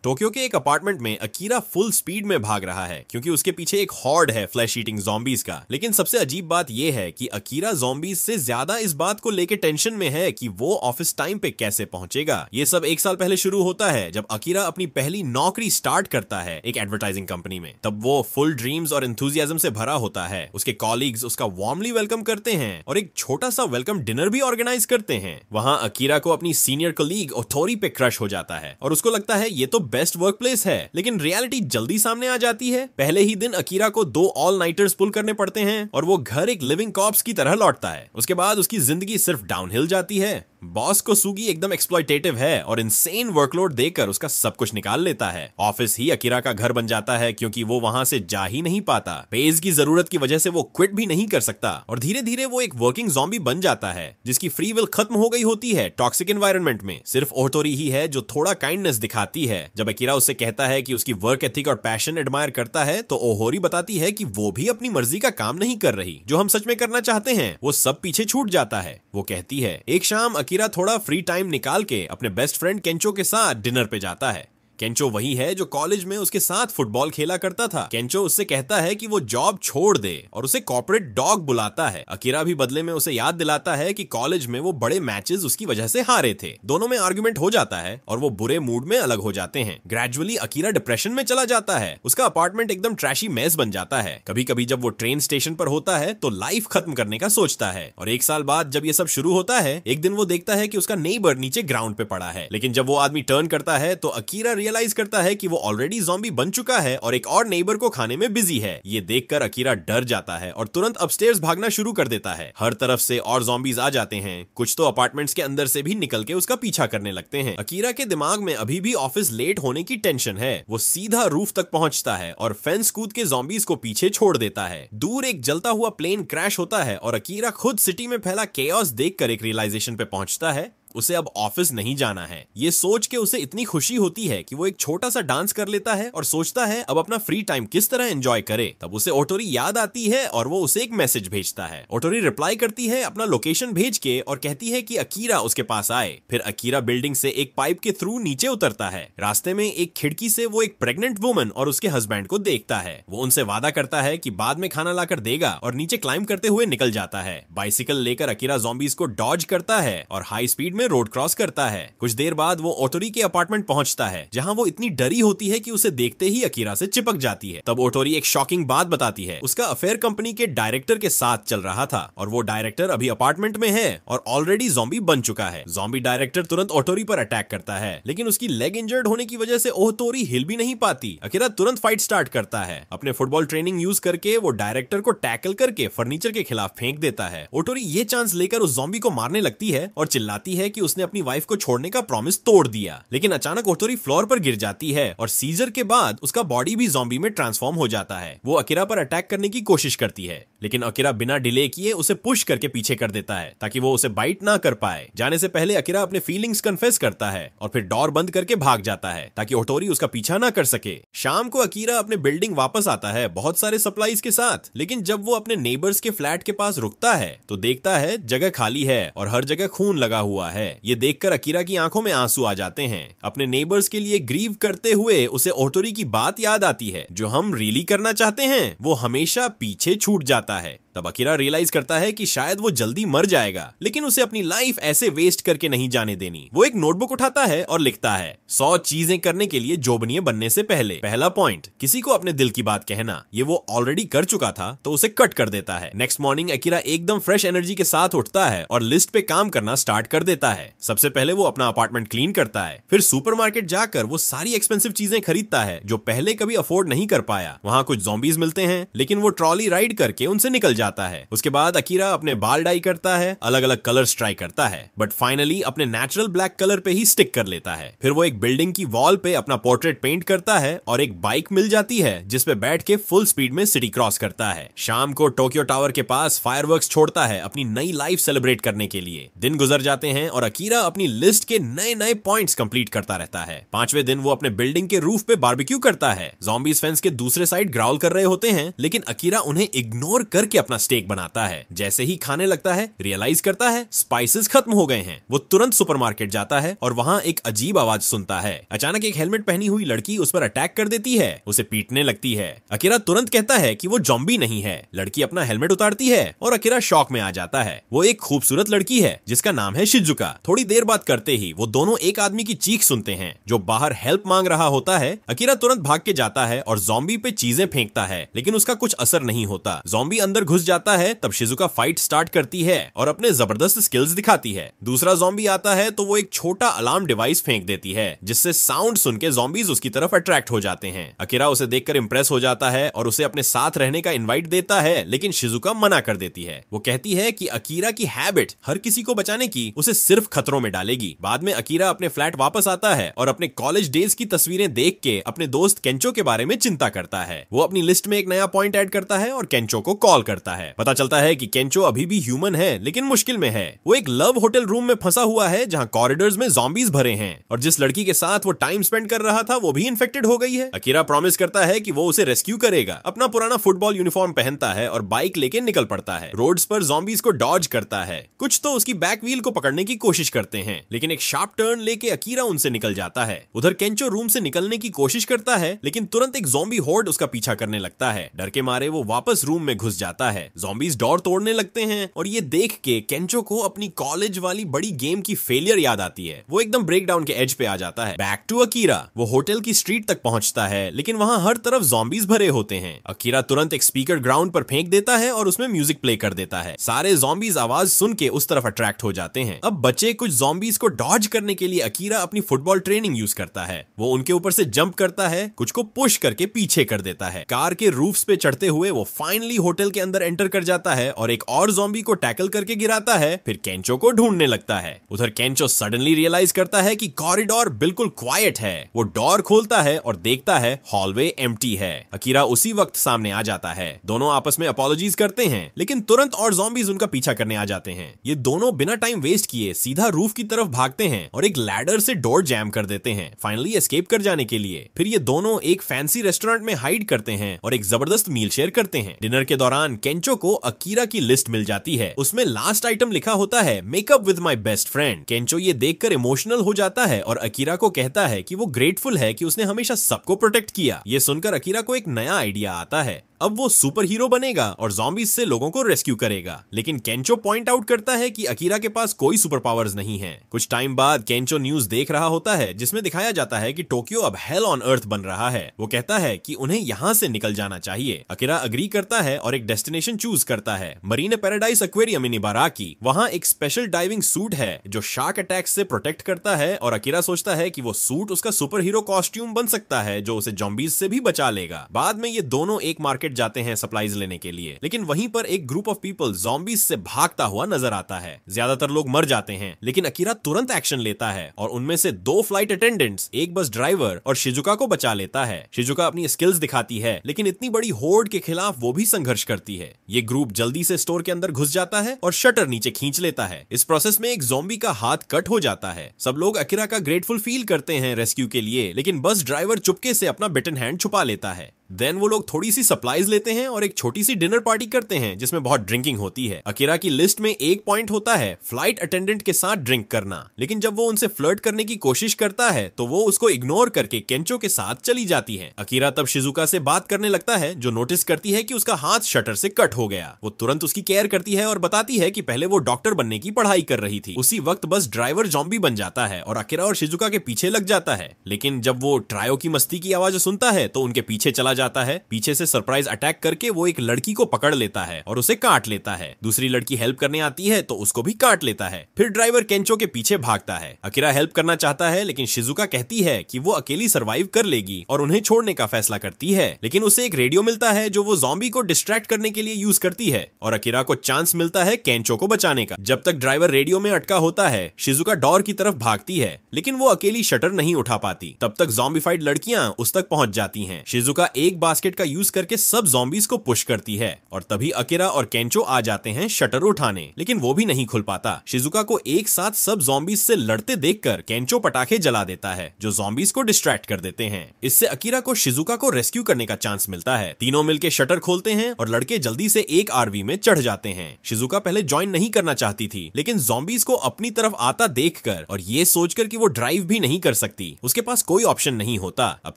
Tokyo के एक apartment में अकीरा फुल स्पीड में भाग रहा है क्योंकि उसके पीछे एक हॉर्ड है फ्लैश ईटिंग ज़ॉम्बीज का। लेकिन सबसे अजीब बात यह है कि अकीरा ज़ॉम्बीज से ज्यादा इस बात को लेकर टेंशन में है कि वो ऑफिस टाइम पे कैसे पहुंचेगा। ये सब एक साल पहले शुरू होता है जब अकीरा अपनी पहली नौकरी स्टार्ट करता है एक एडवर्टाइजिंग कंपनी में। तब वो फुल ड्रीम्स और एंथुसियाज्म से भरा होता है। उसके कॉलीग्स उसका वार्मली वेलकम करते हैं और एक छोटा सा वेलकम डिनर भी ऑर्गेनाइज करते हैं। वहां अकीरा को अपनी सीनियर कलीग ओटोरी पे क्रश हो जाता है और उसको लगता है ये तो बेस्ट वर्क प्लेस है। लेकिन रियलिटी जल्दी सामने आ जाती है। पहले ही दिन अकीरा को 2 ऑल नाइटर्स पुल करने पड़ते हैं और वो घर एक लिविंग कॉर्प्स की तरह लौटता है। उसके बाद उसकी जिंदगी सिर्फ डाउनहिल जाती है। बॉस को सुगी एकदम एक्सप्लॉयटेटिव है और इनसेन वर्कलोड देकर उसका सब कुछ निकाल लेता है। ऑफिस ही अकीरा का घर बन जाता है क्योंकि वो वहां से जा ही नहीं पाता। पेज की जरूरत की वजह से वो क्विट भी नहीं कर सकता और धीरे धीरे वो एक वर्किंग ज़ॉम्बी बन जाता है जिसकी फ्री विल खत्म हो गई होती है टॉक्सिक एनवायरनमेंट में। सिर्फ ओटोरी ही है जो थोड़ा काइंडनेस दिखाती है। जब अकीरा उससे कहता है कि उसकी वर्क एथिक और पैशन एडमायर करता है तो ओहोरी बताती है कि वो भी अपनी मर्जी का काम नहीं कर रही। जो हम सच में करना चाहते हैं वो सब पीछे छूट जाता है। वो कहती है एक शाम अकीरा थोड़ा फ्री टाइम निकाल के अपने बेस्ट फ्रेंड केंचो के साथ डिनर पे जाता है। केंचो वही है जो कॉलेज में उसके साथ फुटबॉल खेला करता था। केंचो उससे कहता है कि वो जॉब छोड़ दे और उसे कॉर्पोरेट डॉग बुलाता है। अकीरा भी बदले में उसे याद दिलाता है कि कॉलेज में वो बड़े मैचेस उसकी वजह से हारे थे। दोनों में आर्गुमेंट हो जाता है और वो बुरे मूड में अलग हो जाते हैं। ग्रेजुअली अकीरा डिप्रेशन में चला जाता है। उसका अपार्टमेंट एकदम ट्रैशी मेस बन जाता है। कभी कभी जब वो ट्रेन स्टेशन पर होता है तो लाइफ खत्म करने का सोचता है। और एक साल बाद जब ये सब शुरू होता है एक दिन वो देखता है कि उसका नेबर नीचे ग्राउंड पे पड़ा है। लेकिन जब वो आदमी टर्न करता है तो अकीरा रियलाइज करता है कि वो ऑलरेडी ज़ॉम्बी बन चुका है और एक और नेबर को खाने में बिजी है। ये देखकर अकीरा डर जाता है और तुरंत अपस्टेयर्स भागना शुरू कर देता है। हर तरफ से और ज़ॉम्बीज आ जाते हैं। कुछ तो अपार्टमेंट्स के अंदर से भी निकल के उसका पीछा करने लगते हैं। अकीरा के दिमाग में अभी भी ऑफिस लेट होने की टेंशन है। वो सीधा रूफ तक पहुंचता है और फेंस कूद के ज़ॉम्बीज को पीछे छोड़ देता है। दूर एक जलता हुआ प्लेन क्रैश होता है और अकीरा खुद सिटी में फैला केओस देखकर एक रियलाइजेशन पे पहुंचता है उसे अब ऑफिस नहीं जाना है। ये सोच के उसे इतनी खुशी होती है कि वो एक छोटा सा डांस कर लेता है और सोचता है अब अपना फ्री टाइम किस तरह एंजॉय करे। तब उसे ओटोरी याद आती है और वो उसे एक मैसेज भेजता है। ओटोरी रिप्लाई करती है अपना लोकेशन भेज के और कहती है कि अकीरा उसके पास आए। फिर अकीरा बिल्डिंग से एक पाइप के थ्रू नीचे उतरता है। रास्ते में एक खिड़की से वो एक प्रेग्नेंट वुमन और उसके हस्बैंड को देखता है। वो उनसे वादा करता है कि बाद में खाना लाकर देगा और नीचे क्लाइंब करते हुए निकल जाता है। बाइसिकल लेकर अकीरा ज़ॉम्बीज को डॉज करता है और हाई स्पीड में रोड क्रॉस करता है। कुछ देर बाद वो ओटोरी के अपार्टमेंट पहुंचता है जहां वो इतनी डरी होती है कि उसे देखते ही अकीरा से चिपक जाती है। तब ओटोरी एक शॉकिंग बात बताती है। उसका अफेयर कंपनी के डायरेक्टर के साथ चल रहा था और वो डायरेक्टर अभी अपार्टमेंट में है और ऑलरेडी ज़ॉम्बी बन चुका है। ज़ॉम्बी डायरेक्टर तुरंत ओटोरी पर अटैक करता है लेकिन उसकी लेग इंजर्ड होने की वजह से ओटोरी हिल भी नहीं पाती। अकीरा तुरंत फाइट स्टार्ट करता है। अपने फुटबॉल ट्रेनिंग यूज करके वो डायरेक्टर को टैकल करके फर्नीचर के खिलाफ फेंक देता है। ओटोरी ये चांस लेकर उस ज़ॉम्बी को मारने लगती है और चिल्लाती है कि उसने अपनी वाइफ को छोड़ने का प्रॉमिस तोड़ दिया। लेकिन अचानक ओटोरी फ्लोर पर गिर जाती है और सीजर के बाद उसका बॉडी भी ज़ॉम्बी में ट्रांसफॉर्म हो जाता है। वो अकीरा पर अटैक करने की कोशिश करती है लेकिन अकीरा बिना डिले किए उसे पुश करके पीछे कर देता है ताकि वो उसे बाइट ना कर पाए। जाने से पहले अकीरा अपने फीलिंग्स कन्फेस करता है और फिर डोर बंद करके भाग जाता है ताकि ओटोरी उसका पीछा ना कर सके। शाम को अकीरा अपने बिल्डिंग वापस आता है बहुत सारे सप्लाईज के साथ। लेकिन जब वो अपने नेबर्स के फ्लैट के पास रुकता है तो देखता है जगह खाली है और हर जगह खून लगा हुआ है। ये देखकर अकीरा की आंखों में आंसू आ जाते हैं। अपने नेबर्स के लिए ग्रीव करते हुए उसे ओटोरी की बात याद आती है। जो हम रियली करना चाहते हैं वो हमेशा पीछे छूट जाता है। तब अकीरा रियलाइज करता है कि शायद वो जल्दी मर जाएगा लेकिन उसे अपनी लाइफ ऐसे वेस्ट करके नहीं जाने देनी। वो एक नोटबुक उठाता है और लिखता है 100 चीजें करने के लिए जोबनीय बनने से पहले। पहला पॉइंट, किसी को अपने दिल की बात कहना। ये वो ऑलरेडी कर चुका था तो उसे कट कर देता है। नेक्स्ट मॉर्निंग अकीरा एकदम फ्रेश एनर्जी के साथ उठता है और लिस्ट पे काम करना स्टार्ट कर देता है। सबसे पहले वो अपना अपार्टमेंट क्लीन करता है। फिर सुपरमार्केट जाकर वो सारी एक्सपेंसिव चीजें खरीदता है जो पहले कभी अफोर्ड नहीं कर पाया। वहां कुछ ज़ॉम्बीज मिलते हैं लेकिन वो ट्रॉली राइड करके उनसे निकल जाता है। उसके बाद अकीरा अपने बाल डाई करता है, अलग अलग कलर्स ट्राई करता है बट फाइनली अपने नेचुरल ब्लैक कलर पे ही स्टिक कर लेता है। फिर वो एक बिल्डिंग की वॉल पे अपना पोर्ट्रेट पेंट करता है और एक बाइक मिल जाती है जिसपे बैठ के फुल स्पीड में सिटी क्रॉस करता है। शाम को टोक्यो टावर के पास फायरवर्क्स छोड़ता है अपनी नई लाइफ सेलिब्रेट करने के लिए। दिन गुजर जाते हैं और अकीरा अपनी लिस्ट के नए नए पॉइंट्स कंप्लीट करता रहता है। 5वें दिन वो अपने बिल्डिंग के रूफ पे बारबेक्यू करता है। ज़ॉम्बीज फेंस के दूसरे साइड ग्राउल कर रहे होते हैं लेकिन अकीरा उन्हें इग्नोर करके अपना स्टेक बनाता है। जैसे ही खाने लगता है रियलाइज करता है स्पाइसेस खत्म हो गए हैं। वो तुरंत सुपरमार्केट जाता है और वहाँ एक अजीब आवाज सुनता है। अचानक एक हेलमेट पहनी हुई लड़की उस पर अटैक कर देती है, उसे पीटने लगती है। अकीरा तुरंत कहता है कि वो ज़ॉम्बी नहीं है। लड़की अपना हेलमेट उतारती है और अकीरा शॉक में आ जाता है। वो एक खूबसूरत लड़की है जिसका नाम है शिजुका। थोड़ी देर बाद करते ही वो दोनों एक आदमी की चीख सुनते हैं जो बाहर हेल्प मांग रहा होता है। अकीरा तुरंत भाग के जाता है और ज़ॉम्बी पे चीजें फेंकता है, लेकिन उसका कुछ असर नहीं होता। ज़ॉम्बी अंदर घुस जाता है। तब शिजुका फाइट स्टार्ट करती है और अपने जबरदस्त स्किल्स दिखाती है। दूसरा ज़ॉम्बी आता है तो वो एक छोटा अलार्म डिवाइस फेंक देती है जिससे साउंड सुन के ज़ॉम्बीज उसकी तरफ अट्रैक्ट हो जाते हैं। अकीरा उसे देखकर इंप्रेस हो जाता है और उसे अपने साथ रहने का इनवाइट देता है, लेकिन शिजुका मना कर देती है। वो कहती है कि अकीरा की हैबिट हर किसी को बचाने की उसे सिर्फ खतरों में डालेगी। बाद में अकीरा अपने फ्लैट वापस आता है और अपने कॉलेज डेज की तस्वीरें देख के अपने दोस्त केंचो के बारे में चिंता करता है। वो अपनी लिस्ट में एक नया पॉइंट ऐड करता है और केंचो को कॉल करता है। पता चलता है कि केंचो अभी भी ह्यूमन है लेकिन मुश्किल में है। वो एक लव होटल रूम में फंसा हुआ है जहां कॉरिडोर्स में ज़ॉम्बीज भरे हैं और जिस लड़की के साथ वो टाइम स्पेंड कर रहा था वो भी इन्फेक्टेड हो गई है। अकीरा प्रॉमिस करता है कि वो उसे रेस्क्यू करेगा। अपना पुराना फुटबॉल यूनिफॉर्म पहनता है और बाइक लेके निकल पड़ता है। रोड्स पर ज़ॉम्बीज को डॉज करता है। कुछ तो उसकी बैक व्हील को पकड़ने की कोशिश करते हैं, लेकिन एक शार्प टर्न लेके अकीरा उनसे निकल जाता है। उधर केंचो रूम से निकलने की कोशिश करता है, लेकिन तुरंत एक ज़ॉम्बी होर्ड उसका पीछा करने लगता है। डर के मारे वो वापस रूम में घुस जाता है। ज़ॉम्बीज डोर तोड़ने लगते हैं और ये देख के केंचो को अपनी कॉलेज वाली बड़ी गेम की फेलियर याद आती है। वो एकदम ब्रेक डाउन के एज पे आ जाता है। Back to Akira. वो होटल की स्ट्रीट तक पहुंचता है, लेकिन वहां हर तरफ ज़ॉम्बीज भरे होते हैं। अकीरा तुरंत एक स्पीकर ग्राउंड पर फेंक देता है और उसमें म्यूजिक प्ले कर देता है। सारे ज़ॉम्बीज आवाज सुन के उस तरफ अट्रैक्ट हो जाते हैं। अब बचे कुछ ज़ॉम्बीज को डॉज करने के लिए अकीरा अपनी फुटबॉल ट्रेनिंग यूज करता है। वो उनके ऊपर से जंप करता है, कुछ को पुश करके पीछे कर देता है। कार के रूफ्स पे चढ़ते हुए वो फाइनली होटल के अंदर एंटर कर जाता है और एक और ज़ॉम्बी को टैकल करके गिराता है। फिर केंचो को ढूंढने लगता है। उधर केंचो सडनली रियलाइज करता है कि कॉरिडोर बिल्कुल क्वाइट है। वो डोर खोलता है और देखता है हॉलवे एम्प्टी है। अकीरा उसी वक्त सामने आ जाता है। दोनों आपस में अपॉलॉजीज करते हैं, लेकिन तुरंत और ज़ॉम्बीज उनका पीछा करने आ जाते हैं। ये दोनों बिना टाइम वेस्ट किए सीधा रूफ की तरफ भागते हैं और एक लैडर से डोर जैम कर देते हैं, फाइनली एस्केप कर जाने के लिए। फिर ये दोनों एक फैंसी रेस्टोरेंट में हाइड करते हैं और एक जबरदस्त मील शेयर करते हैं। डिनर के दौरान केंचो को अकीरा की लिस्ट मिल जाती है। उसमें लास्ट आइटम लिखा होता है makeup with my best friend. केंचो ये देखकर इमोशनल हो जाता है और अकीरा को कहता है कि वो ग्रेटफुल है कि उसने हमेशा सबको प्रोटेक्ट किया। ये सुनकर अकीरा को एक नया आइडिया आता है। अब वो सुपर हीरो बनेगा और ज़ॉम्बीज से लोगों को रेस्क्यू करेगा। लेकिन केंचो पॉइंट आउट करता है कि अकीरा के पास कोई सुपर पावर्स नहीं है। कुछ टाइम बाद केंचो न्यूज देख रहा होता है जिसमें दिखाया जाता है कि टोक्यो अब हेल ऑन अर्थ बन रहा है। वो कहता है कि उन्हें यहाँ से निकल जाना चाहिए। अकीरा अग्री करता है और एक डेस्टिनेशन चूज करता है, मरीन पैराडाइज एक्वेरियम इन इबाराकी। वहाँ एक स्पेशल डाइविंग सूट है जो शार्क अटैक से प्रोटेक्ट करता है और अकीरा सोचता है कि वो सूट उसका सुपर हीरो कॉस्ट्यूम बन सकता है जो उसे ज़ॉम्बीज से भी बचा लेगा। बाद में ये दोनों एक मार्केट जाते हैं सप्लाईज लेने के लिए, लेकिन वहीं पर एक ग्रुप ऑफ पीपल ज़ॉम्बीज से भागता हुआ नजर आता है। ज्यादातर लोग मर जाते हैं, लेकिन अकीरा तुरंत एक्शन लेता है और उनमें से 2 फ्लाइट अटेंडेंट्स, एक बस ड्राइवर और शिजुका को बचा लेता है। शिजुका अपनी स्किल्स दिखाती है, लेकिन इतनी बड़ी होर्ड के खिलाफ वो भी संघर्ष करती है। ये ग्रुप जल्दी से स्टोर के अंदर घुस जाता है और शटर नीचे खींच लेता है। इस प्रोसेस में एक ज़ॉम्बी का हाथ कट हो जाता है। सब लोग अकीरा का ग्रेटफुल फील करते हैं रेस्क्यू के लिए, लेकिन बस ड्राइवर चुपके से अपना बिटन हैंड छुपा लेता है। देन वो लोग थोड़ी सी सप्लाईज लेते हैं और एक छोटी सी डिनर पार्टी करते हैं जिसमें बहुत ड्रिंकिंग होती है। अकीरा की लिस्ट में एक पॉइंट होता है फ्लाइट अटेंडेंट के साथ ड्रिंक करना, लेकिन जब वो उनसे फ्लर्ट करने की कोशिश करता है तो वो उसको इग्नोर करके केंचो के साथ चली जाती है। अकीरा तब शिजुका से बात करने लगता है जो नोटिस करती है कि उसका हाथ शटर से कट हो गया। वो तुरंत उसकी केयर करती है और बताती है कि पहले वो डॉक्टर बनने की पढ़ाई कर रही थी। उसी वक्त बस ड्राइवर ज़ॉम्बी बन जाता है और अकीरा और शिजुका के पीछे लग जाता है, लेकिन जब वो ट्रायो की मस्ती की आवाज सुनता है तो उनके पीछे चला जाता है। पीछे से सरप्राइज अटैक करके वो एक लड़की को पकड़ लेता है और उसे काट लेता है। दूसरी लड़की हेल्प करने आती है तो उसको भी काट लेता है। फिर ड्राइवर केंचो के पीछे भागता है। अकीरा हेल्प करना चाहता है, लेकिन शिजुका कहती है कि वो अकेली सरवाइव कर लेगी और उन्हें छोड़ने का फैसला करती है। लेकिन उसे एक रेडियो मिलता है जो वो ज़ॉम्बी को डिस्ट्रैक्ट करने के लिए यूज करती है और अकीरा को चांस मिलता है केंचो को बचाने का। जब तक ड्राइवर रेडियो में अटका होता है, शिजुका डोर की तरफ भागती है, लेकिन वो अकेली शटर नहीं उठा पाती। तब तक ज़ॉम्बीफाइड लड़कियां उस तक पहुंच जाती हैं। शिजुका एक बास्केट का यूज करके सब ज़ॉम्बीज को पुश करती है और तभी अकीरा और केंचो आ जाते हैं शटर उठाने, लेकिन वो भी नहीं खुल पाता। शिजुका को एक साथ सब ज़ॉम्बीज से लड़ते देखकर केंचो पटाखे जला देता है जो ज़ॉम्बीज को डिस्ट्रैक्ट कर देते हैं। इससे अकीरा को शिजुका को रेस्क्यू करने का चांस मिलता है। तीनों मिलकर शटर खोलते हैं और लड़के जल्दी से एक आरवी में चढ़ जाते हैं। शिजुका पहले ज्वाइन नहीं करना चाहती थी, लेकिन ज़ॉम्बीज को अपनी तरफ आता देखकर और ये सोचकर कि वो ड्राइव भी नहीं कर सकती, उसके पास कोई ऑप्शन नहीं होता। अब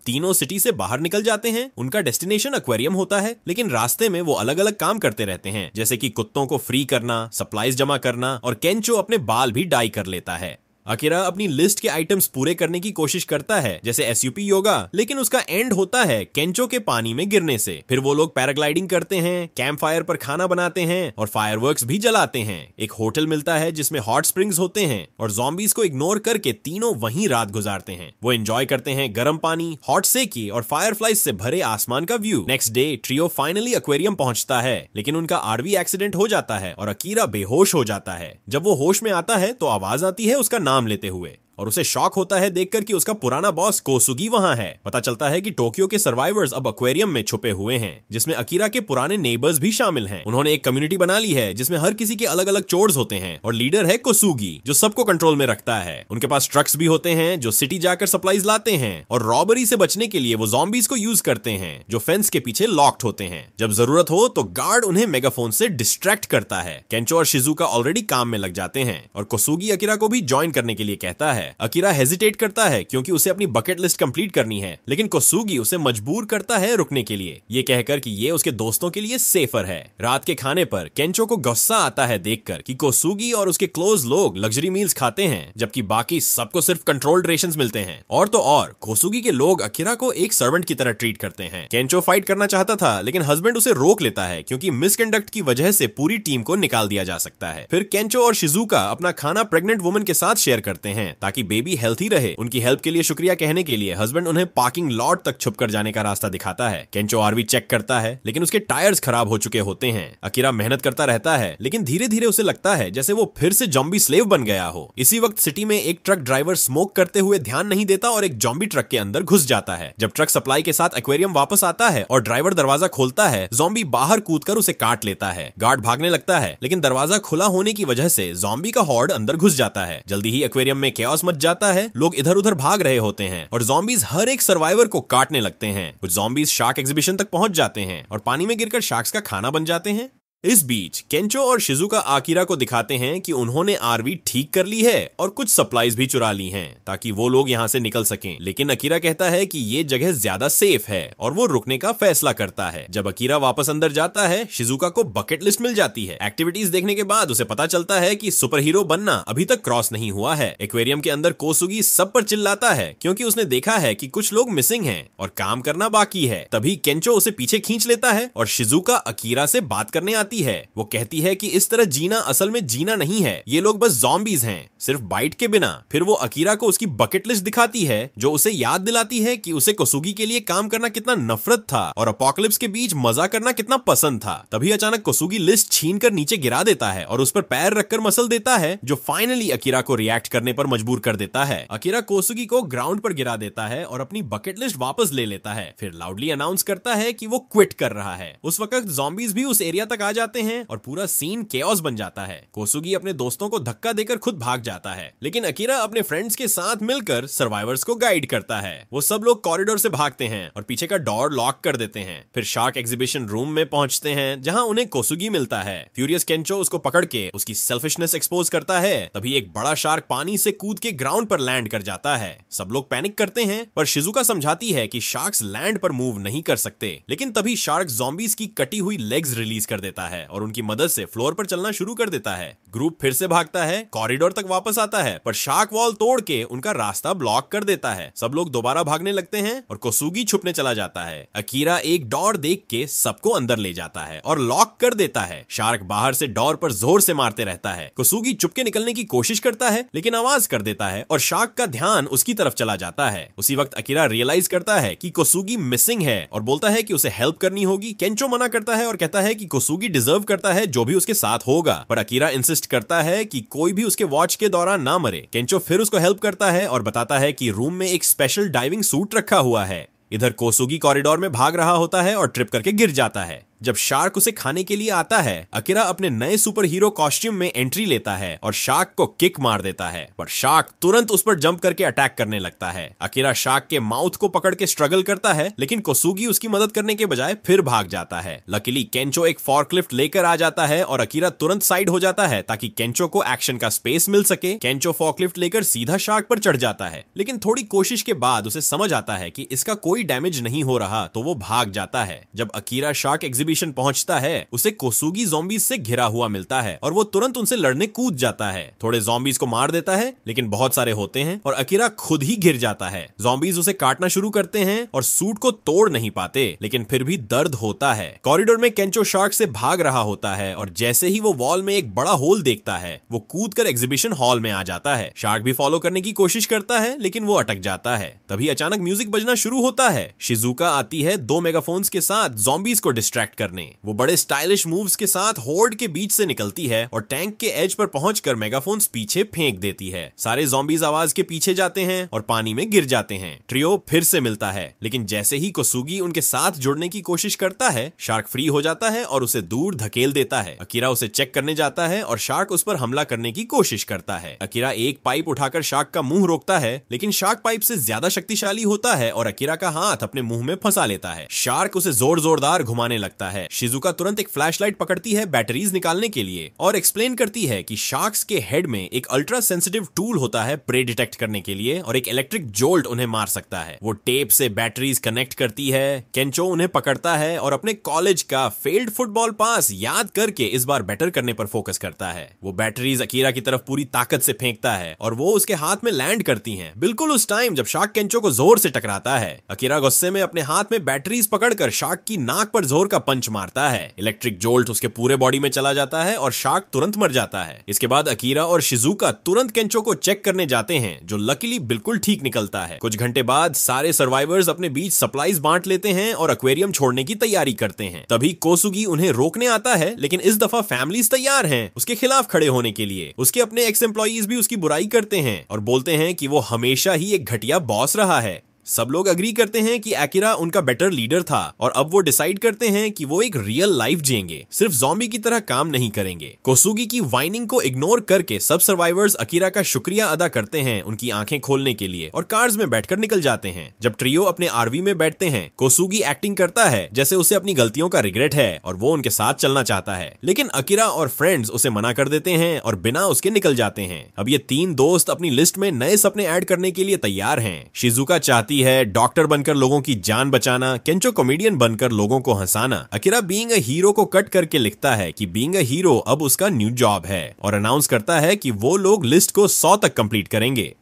तीनों सिटी से बाहर निकल जाते हैं। उनका डेस्टिनेशन एक्वेरियम होता है, लेकिन रास्ते में वो अलग अलग काम करते रहते हैं, जैसे कि कुत्तों को फ्री करना, सप्लाईज जमा करना और केंचो अपने बाल भी डाई कर लेता है। अकीरा अपनी लिस्ट के आइटम्स पूरे करने की कोशिश करता है, जैसे एसयूपी योगा, लेकिन उसका एंड होता है केंचो के पानी में गिरने से। फिर वो लोग पैराग्लाइडिंग करते हैं, कैंप फायर पर खाना बनाते हैं और फायरवर्क्स भी जलाते हैं। एक होटल मिलता है जिसमें हॉट स्प्रिंग्स होते हैं और ज़ॉम्बीज को इग्नोर करके तीनों वहीं रात गुजारते हैं। वो एंजॉय करते हैं गर्म पानी, हॉट सेकी और फायरफ्लाइज से भरे आसमान का view. Next day trio finally aquarium पहुंचता है, लेकिन उनका आरवी एक्सीडेंट हो जाता है और अकीरा बेहोश हो जाता है। जब वो होश में आता है तो आवाज आती है उसका नाम लेते हुए और उसे शॉक होता है देखकर कि उसका पुराना बॉस कोसुगी वहां है। पता चलता है कि टोक्यो के सर्वाइवर्स अब एक्वेरियम में छुपे हुए हैं, जिसमें अकीरा के पुराने नेबर्स भी शामिल हैं। उन्होंने एक कम्युनिटी बना ली है जिसमें हर किसी के अलग अलग चोर्स होते हैं और लीडर है कोसुगी जो सबको कंट्रोल में रखता है। उनके पास ट्रक्स भी होते हैं जो सिटी जाकर सप्लाईज लाते हैं और रॉबरी से बचने के लिए वो ज़ॉम्बीज को यूज करते हैं जो फेंस के पीछे लॉक्ड होते हैं। जब जरूरत हो तो गार्ड उन्हें मेगाफोन से डिस्ट्रैक्ट करता है। केंचो और शिजुका ऑलरेडी काम में लग जाते हैं और कोसुगी अकीरा को भी ज्वाइन करने के लिए कहता है। अकीरा हेजिटेट करता है क्योंकि उसे अपनी बकेट लिस्ट कंप्लीट करनी है, लेकिन कोसुगी उसे मजबूर करता है रुकने के लिए, ये कहकर कि ये उसके दोस्तों के लिए सेफर है। रात के खाने पर केंचो को गुस्सा आता है देखकर कि कोसुगी और उसके क्लोज लोग लग्जरी मील्स खाते हैं, जबकि बाकी सबको सिर्फ कंट्रोल्ड रेशंस मिलते हैं। और तो और कोसुगी के लोग अकीरा को एक सर्वेंट की तरह ट्रीट करते हैं। केंचो फाइट करना चाहता था, लेकिन हस्बैंड उसे रोक लेता है क्योंकि मिसकंडक्ट की वजह से पूरी टीम को निकाल दिया जा सकता है। फिर केंचो और शिजुका अपना खाना प्रेग्नेंट वुमन के साथ शेयर करते हैं ताकि बेबी हेल्थी रहे। उनकी हेल्प के लिए शुक्रिया कहने के लिए हस्बैंड उन्हें पार्किंग लॉट तक छुपकर जाने का रास्ता दिखाता है। केंचो आरवी चेक करता है, लेकिन उसके टायर्स खराब हो चुके होते हैं। अकीरा मेहनत करता रहता है, लेकिन धीरे धीरे उसे लगता है जैसे वो फिर से जॉम्बी स्लेव बन गया हो। इसी वक्त सिटी में एक ट्रक ड्राइवर स्मोक करते हुए ध्यान नहीं देता और एक जॉम्बी ट्रक के अंदर घुस जाता है। जब ट्रक सप्लाई के साथ एक्वेरियम वापस आता है और ड्राइवर दरवाजा खोलता है, जॉम्बी बाहर कूदकर उसे काट लेता है। गार्ड भागने लगता है, लेकिन दरवाजा खुला होने की वजह से जॉम्बी का हॉर्ड अंदर घुस जाता है। जल्दी ही एक्वेरियम में केओस मच जाता है, लोग इधर उधर भाग रहे होते हैं और ज़ॉम्बीज हर एक सर्वाइवर को काटने लगते हैं। कुछ ज़ॉम्बीज शार्क एग्जीबिशन तक पहुंच जाते हैं और पानी में गिरकर शार्क्स का खाना बन जाते हैं। इस बीच केंचो और शिजुका अकीरा को दिखाते हैं कि उन्होंने आरवी ठीक कर ली है और कुछ सप्लाईज भी चुरा ली हैं ताकि वो लोग यहाँ से निकल सकें, लेकिन अकीरा कहता है कि ये जगह ज्यादा सेफ है और वो रुकने का फैसला करता है। जब अकीरा वापस अंदर जाता है, शिजुका को बकेट लिस्ट मिल जाती है। एक्टिविटीज देखने के बाद उसे पता चलता है कि सुपर हीरो बनना अभी तक क्रॉस नहीं हुआ है। एक्वेरियम के अंदर कोसुगी सब पर चिल्लाता है क्योंकि उसने देखा है कि कुछ लोग मिसिंग हैं और काम करना बाकी है। तभी केंचो उसे पीछे खींच लेता है और शिजुका अकीरा से बात करने आती है। वो कहती है कि इस तरह जीना असल में जीना नहीं है, ये लोग बस ज़ॉम्बीज हैं, सिर्फ बाइट के बिना। फिर वो अकीरा को उसकी बकेट लिस्ट दिखाती है जो उसे याद दिलाती है कि उसे कोसुगी के लिए काम करना कितना नफरत था और अपोकलिप्स के बीच मजा करना कितना पसंद था। तभी अचानक कोसुगी लिस्ट छीनकर नीचे गिरा देता है और उस पर पैर रखकर मसल देता है, जो फाइनली अकीरा को रिएक्ट करने पर मजबूर कर देता है। अकीरा कोसुगी को ग्राउंड पर गिरा देता है और अपनी बकेट लिस्ट वापस ले लेता है। फिर लाउडली अनाउंस करता है कि वो क्विट कर रहा है। उस वक्त ज़ॉम्बीज भी उस एरिया तक आ जाते हैं और पूरा सीन केओस बन जाता है। कोसुगी अपने दोस्तों को धक्का देकर खुद भाग जाता है, लेकिन अकीरा अपने फ्रेंड्स के साथ मिलकर सर्वाइवर्स को गाइड करता है। वो सब लोग कॉरिडोर से भागते हैं और पीछे का डोर लॉक कर देते हैं। फिर शार्क एग्जीबिशन रूम में पहुंचते हैं जहां उन्हें कोसुगी मिलता है। फ्यूरियस केंचो उसको पकड़ के उसकी सेल्फिशनेस एक्सपोज करता है। तभी एक बड़ा शार्क पानी से कूद के ग्राउंड पर लैंड कर जाता है। सब लोग पैनिक करते हैं, पर शिजुका समझाती है कि शार्क्स लैंड पर मूव नहीं कर सकते। लेकिन तभी शार्क ज़ॉम्बीज की कटी हुई लेग्स रिलीज कर देता है और उनकी मदद से फ्लोर पर चलना शुरू कर देता है। ग्रुप फिर से भागता है, कॉरिडोर तक वापस आता है, पर शार्क वॉल तोड़ के उनका रास्ता ब्लॉक कर देता है। सब लोग दोबारा भागने लगते हैं और कोसुगी छुपने चला जाता है। अकीरा एक डोर देख के सबको अंदर ले जाता है और लॉक कर देता है। शार्क बाहर से डोर पर जोर से मारते रहता है। कोसुगी चुपके निकलने की कोशिश करता है, लेकिन आवाज कर देता है और शार्क का ध्यान उसकी तरफ चला जाता है। उसी वक्त अकीरा रियलाइज करता है कि कोसुगी मिसिंग है और बोलता है कि उसे हेल्प करनी होगी। केंचो मना करता है और कहता है कि कोसुगी डिजर्व करता है जो भी उसके साथ होगा, पर अकीरा इंसिस्ट करता है कि कोई भी उसके वॉच के दौरान ना मरे। केंचो फिर उसको हेल्प करता है और बताता है कि रूम में एक स्पेशल डाइविंग सूट रखा हुआ है। इधर कोसुगी कॉरिडोर में भाग रहा होता है और ट्रिप करके गिर जाता है। जब शार्क उसे खाने के लिए आता है, अकीरा अपने नए सुपर हीरो कॉस्ट्यूम में एंट्री लेता है और शार्क को किक मार देता है, पर शार्क तुरंत उस पर जंप करके अटैक करने लगता है। अकीरा शार्क के माउथ को पकड़ के स्ट्रगल करता है, लेकिन कोसुगी उसकी मदद करने के बजाय फिर भाग जाता है। लकीली केंचो एक फॉर्कलिफ्ट लेकर आ जाता है और अकीरा तुरंत साइड हो जाता है ताकि केंचो को एक्शन का स्पेस मिल सके। केंचो फॉर्कलिफ्ट लेकर सीधा शार्क पर चढ़ जाता है, लेकिन थोड़ी कोशिश के बाद उसे समझ आता है कि इसका कोई डैमेज नहीं हो रहा, तो वो भाग जाता है। जब अकीरा शार्क एग्जीबिशन पहुंचता है, उसे कोसुगी ज़ॉम्बीज से घिरा हुआ मिलता है और वो तुरंत उनसे लड़ने कूद जाता है। थोड़े ज़ॉम्बीज को मार देता है, लेकिन बहुत सारे होते हैं और अकीरा खुद ही गिर जाता है। ज़ॉम्बीज उसे काटना शुरू करते हैं और सूट को तोड़ नहीं पाते, लेकिन फिर भी दर्द होता है। कॉरिडोर में केंचो शार्क से भाग रहा होता है और जैसे ही वो वॉल में एक बड़ा होल देखता है, वो कूद कर एग्जीबिशन हॉल में आ जाता है। शार्क भी फॉलो करने की कोशिश करता है, लेकिन वो अटक जाता है। तभी अचानक म्यूजिक बजना शुरू होता है। शिजुका आती है 2 मेगाफोन्स के साथ ज़ॉम्बीज को डिस्ट्रैक्ट करने। वो बड़े स्टाइलिश मूव्स के साथ होर्ड के बीच से निकलती है और टैंक के एज पर पहुंचकर मेगाफोन्स पीछे फेंक देती है। सारे ज़ॉम्बीज आवाज के पीछे जाते हैं और पानी में गिर जाते हैं। ट्रियो फिर से मिलता है, लेकिन जैसे ही कोसुगी उनके साथ जुड़ने की कोशिश करता है, शार्क फ्री हो जाता है और उसे दूर धकेल देता है। अकीरा उसे चेक करने जाता है और शार्क उस पर हमला करने की कोशिश करता है। अकीरा एक पाइप उठाकर शार्क का मुंह रोकता है, लेकिन शार्क पाइप से ज्यादा शक्तिशाली होता है और अकीरा का हाथ अपने मुंह में फंसा लेता है। शार्क उसे जोरदार घुमाने लगता है। शिजुका तुरंत एक फ्लैशलाइट पकड़ती है बैटरीज निकालने के लिए और एक्सप्लेन करती है कि शार्क्स के हेड में एक अल्ट्रा सेंसिटिव टूल होता है प्रे डिटेक्ट करने के लिए और एक इलेक्ट्रिक जोल्ट उन्हें मार सकता है। वो टेप से बैटरीज कनेक्ट करती है। केंचो उन्हें पकड़ता है और अपने कॉलेज का फेल्ड फुटबॉल पास याद करके इस बार बेटर करने पर फोकस करता है। वो बैटरीज अकीरा की तरफ पूरी ताकत से फेंकता है और वो उसके हाथ में लैंड करती हैं। बिल्कुल उस टाइम जब शार्क केंचो को जोर से टकराता है। अकीरा गुस्से में अपने हाथ में बैटरीज पकड़कर शार्क की नाक पर जोर का पंच मारता है। इलेक्ट्रिक जोल्ट उसके पूरे बॉडी में चला जाता है और शार्क तुरंत मर जाता है। इसके बाद अकीरा और शिजुका तुरंत केंचो को चेक करने जाते हैं, जो लकीली बिल्कुल ठीक निकलता है। कुछ घंटे बाद सारे सर्वाइवर्स अपने बीच सप्लाईज बांट लेते हैं और एक्वेरियम छोड़ने की तैयारी करते हैं। तभी कोसुगी उन्हें रोकने आता है, लेकिन इस दफा फैमिलीज तैयार हैं उसके खिलाफ खड़े होने के लिए। उसके अपने एक्स एम्प्लॉइज भी उसकी बुराई करते हैं और बोलते हैं कि वो हमेशा ही एक घटिया बॉस रहा है। सब लोग अग्री करते हैं कि अकीरा उनका बेटर लीडर था और अब वो डिसाइड करते हैं कि वो एक रियल लाइफ जिएंगे, सिर्फ ज़ॉम्बी की तरह काम नहीं करेंगे। कोसुगी की वाइनिंग को इग्नोर करके सब सर्वाइवर्स अकीरा का शुक्रिया अदा करते हैं उनकी आंखें खोलने के लिए और कार्स में बैठकर निकल जाते हैं। जब ट्रियो अपने आरवी में बैठते हैं, कोसुगी एक्टिंग करता है जैसे उसे अपनी गलतियों का रिग्रेट है और वो उनके साथ चलना चाहता है, लेकिन अकीरा और फ्रेंड्स उसे मना कर देते हैं और बिना उसके निकल जाते हैं। अब ये 3 दोस्त अपनी लिस्ट में नए सपने ऐड करने के लिए तैयार हैं। शिजुका चाहती है डॉक्टर बनकर लोगों की जान बचाना, केंचो कॉमेडियन बनकर लोगों को हंसाना। अकीरा बीइंग अ हीरो को कट करके लिखता है कि बीइंग अ हीरो अब उसका न्यू जॉब है और अनाउंस करता है कि वो लोग लिस्ट को 100 तक कंप्लीट करेंगे।